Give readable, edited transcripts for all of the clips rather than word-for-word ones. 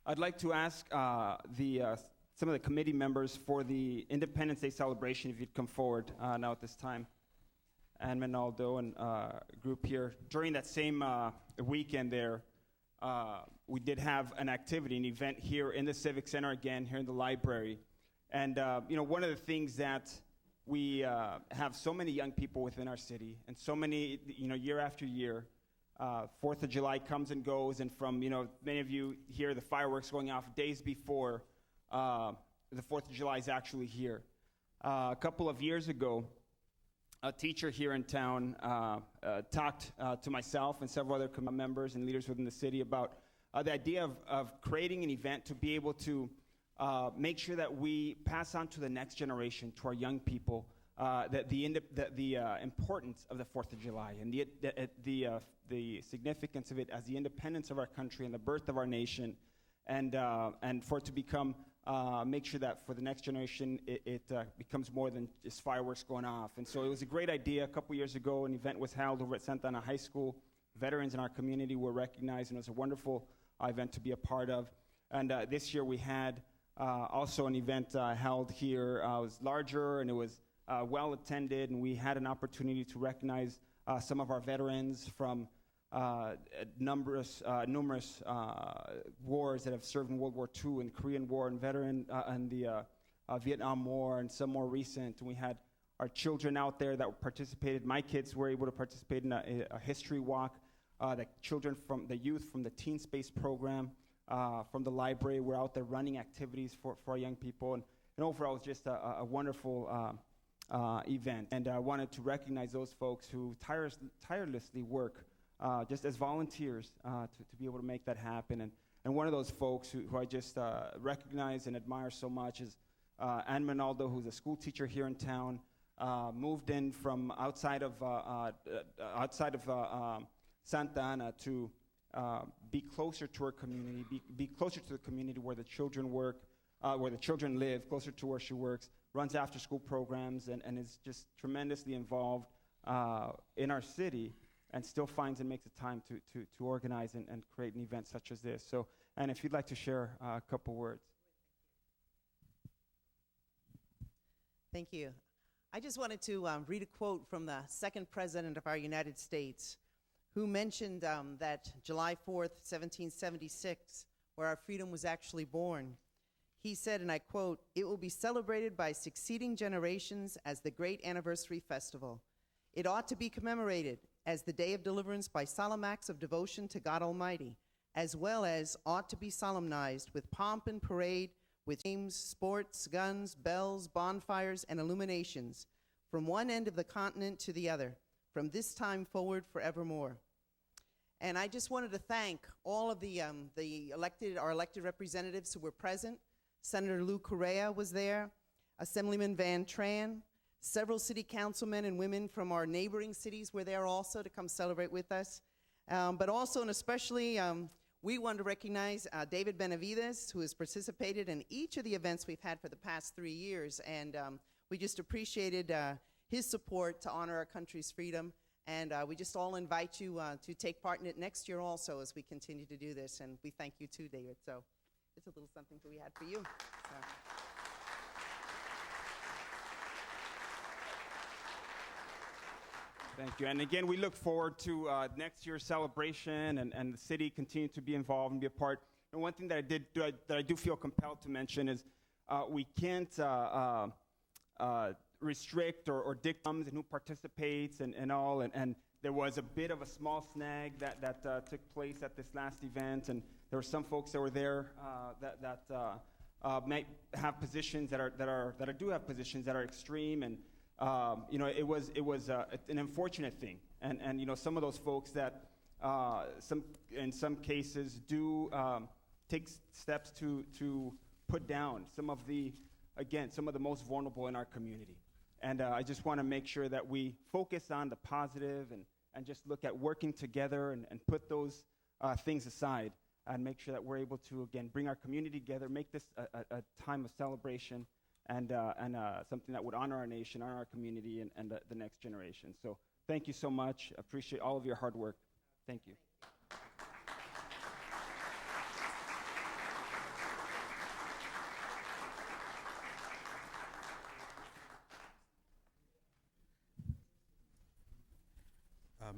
I'd like to ask some of the committee members for the Independence Day celebration, if you'd come forward now at this time. And Manaldo and group here. During that same weekend there, we did have an activity, an event here in the Civic Center again, here in the library. And, one of the things that we have so many young people within our city, and so many, year after year, 4th of July comes and goes, and from, many of you hear the fireworks going off days before the 4th of July is actually here. A couple of years ago, a teacher here in town talked to myself and several other members and leaders within the city about the idea of creating an event to be able to make sure that we pass on to the next generation, to our young people, the importance of the 4th of July and the significance of it as the independence of our country and the birth of our nation, and for it to become make sure that for the next generation it becomes more than just fireworks going off. And so it was a great idea. A couple years ago, an event was held over at Santa Ana High School. Veterans in our community were recognized, and it was a wonderful event to be a part of. And this year we had also an event held here. It was larger, and it was well attended, and we had an opportunity to recognize some of our veterans from numerous wars that have served in World War II and Korean War, and and the Vietnam War, and some more recent. And we had our children out there that participated. My kids were able to participate in a history walk. The children from the youth from the Teen Space program from the library were out there running activities for our young people. And overall, it was just a wonderful event. And I wanted to recognize those folks who tirelessly work just as volunteers to be able to make that happen. And one of those folks who I just recognize and admire so much is Ann Manaldo, who's a school teacher here in town, moved in from outside of Santa Ana to be closer to her community, be closer to the community where the children work, where the children live, closer to where she works, runs after-school programs, and is just tremendously involved in our city, and still finds and makes the time to organize and create an event such as this. So, and if you'd like to share a couple words. Thank you. I just wanted to read a quote from the second president of our United States, who mentioned that July 4th, 1776, where our freedom was actually born. He said, and I quote, "It will be celebrated by succeeding generations as the great anniversary festival. It ought to be commemorated as the day of deliverance by solemn acts of devotion to God Almighty, as well as ought to be solemnized with pomp and parade, with games, sports, guns, bells, bonfires, and illuminations, from one end of the continent to the other, from this time forward forevermore." And I just wanted to thank all of our elected representatives who were present. Senator Lou Correa was there, Assemblyman Van Tran, several city councilmen and women from our neighboring cities were there also to come celebrate with us. But also and especially, we want to recognize David Benavides, who has participated in each of the events we've had for the past 3 years. And we just appreciated his support to honor our country's freedom. And we just all invite you to take part in it next year also as we continue to do this. And we thank you too, David. So it's a little something that we had for you. So. Thank you. And again, we look forward to next year's celebration and the city continue to be involved and be a part. And one thing that I do feel compelled to mention is we can't restrict or dictate and who participates and all. And there was a bit of a small snag that took place at this last event, and there were some folks that were there that might have positions that do have positions that are extreme, and it was an unfortunate thing, and some of those folks that in some cases do take steps to put down some of the most vulnerable in our community. And I just want to make sure that we focus on the positive and just look at working together and put those things aside and make sure that we're able to, again, bring our community together, make this a time of celebration and something that would honor our nation, honor our community, and the next generation. So thank you so much. Appreciate all of your hard work. Thank you.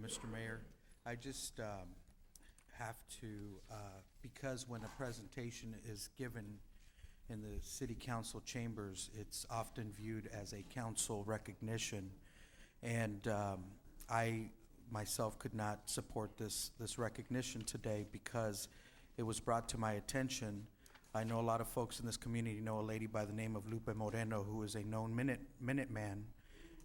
Mr. Mayor. I just have to, because when a presentation is given in the city council chambers, it's often viewed as a council recognition. And I myself could not support this recognition today because it was brought to my attention. I know a lot of folks in this community know a lady by the name of Lupe Moreno, who is a known Minuteman,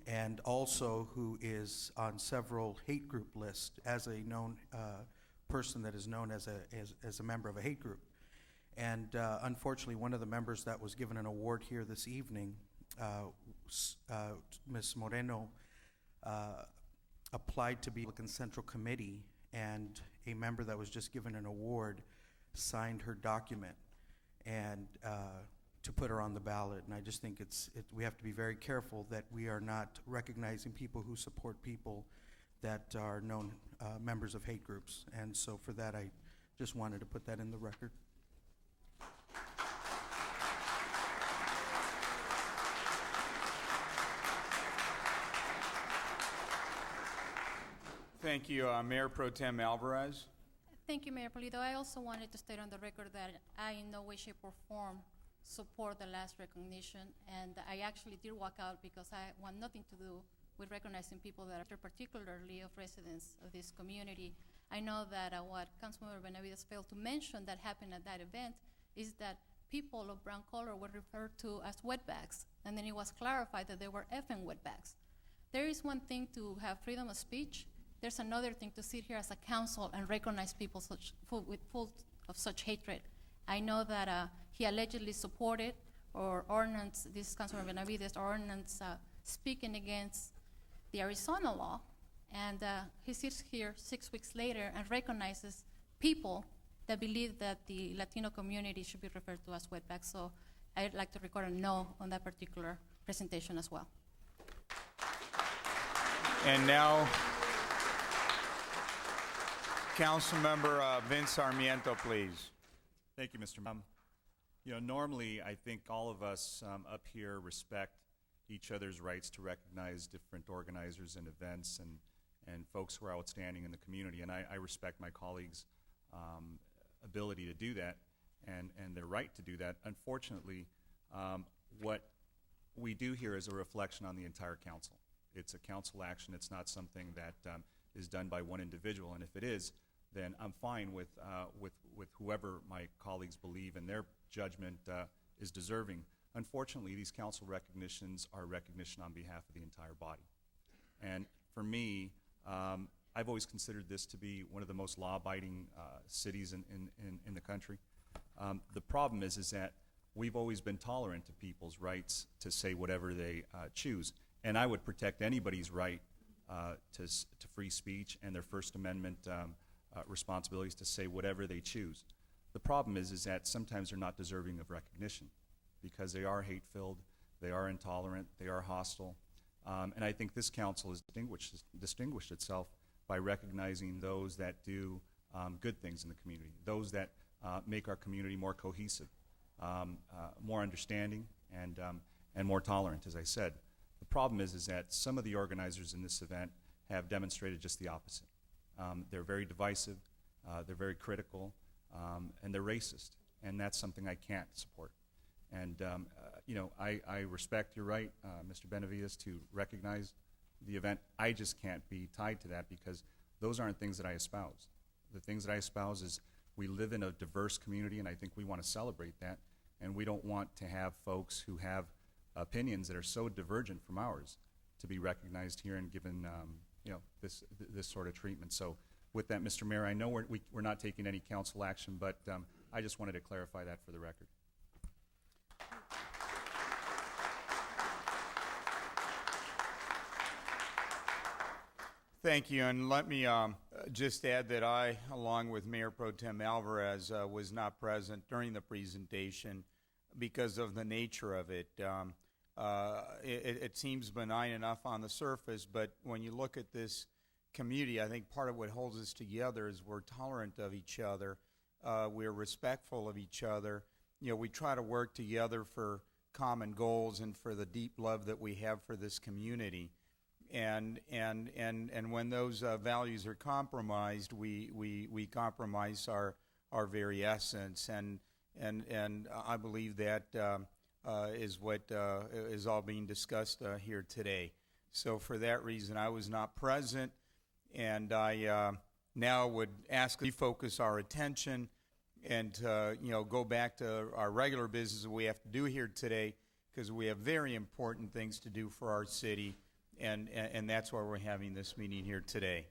and also who is on several hate group lists as a known person that is known as a member of a hate group. And unfortunately, one of the members that was given an award here this evening, Ms. Moreno, applied to be in Central Committee, and a member that was just given an award signed her document and to put her on the ballot. And I just think we have to be very careful that we are not recognizing people who support people that are known members of hate groups. And so for that, I just wanted to put that in the record. Thank you. Mayor Pro Tem Alvarez. Thank you, Mayor Pulido. I also wanted to state on the record that I in no way, shape, or form support the last recognition, and I actually did walk out because I want nothing to do with recognizing people that are particularly of residents of this community. I know that what Councilmember Benavides failed to mention that happened at that event is that people of brown color were referred to as wetbacks, and then it was clarified that they were effing wetbacks. There is one thing to have freedom of speech. There's another thing to sit here as a council and recognize people full of such hatred. I know that he allegedly supported or ordinance, this Councilmember Benavides ordinance speaking against the Arizona law, and he sits here 6 weeks later and recognizes people that believe that the Latino community should be referred to as wetbacks. So I'd like to record a no on that particular presentation as well. And now, Councilmember Vince Sarmiento, please. Thank you, Mr. Mayor. Normally, I think all of us up here respect each other's rights to recognize different organizers and events and folks who are outstanding in the community, and I respect my colleagues' ability to do that and their right to do that. Unfortunately, what we do here is a reflection on the entire council. It's a council action. It's not something that is done by one individual, and if it is, then I'm fine with whoever my colleagues believe and their judgment is deserving. Unfortunately, these council recognitions are recognition on behalf of the entire body. And for me, I've always considered this to be one of the most law-abiding cities in the country. The problem is that we've always been tolerant to people's rights to say whatever they choose. And I would protect anybody's right to free speech and their First Amendment responsibilities to say whatever they choose. The problem is that sometimes they're not deserving of recognition because they are hate-filled, they are intolerant, they are hostile. And I think this council has distinguished itself by recognizing those that do good things in the community, those that make our community more cohesive, more understanding, and more tolerant, as I said. The problem is that some of the organizers in this event have demonstrated just the opposite. They're very divisive, they're very critical, and they're racist, and that's something I can't support. And I respect your right, Mr. Benavides, to recognize the event. I just can't be tied to that because those aren't things that I espouse. The things that I espouse is we live in a diverse community, and I think we want to celebrate that, and we don't want to have folks who have opinions that are so divergent from ours to be recognized here and given this sort of treatment. So with that, Mr. Mayor, I know we're not taking any council action, but I just wanted to clarify that for the record. Thank you, and let me just add that I, along with Mayor Pro Tem Alvarez, was not present during the presentation because of the nature of it. It seems benign enough on the surface, but when you look at this community, I think part of what holds us together is we're tolerant of each other. We're respectful of each other. We try to work together for common goals and for the deep love that we have for this community. and when those values are compromised, we compromise our very essence, and I believe that is what is all being discussed here today. So for that reason, I was not present, and I now would ask to refocus our attention and go back to our regular business that we have to do here today, because we have very important things to do for our city, and that's why we're having this meeting here today.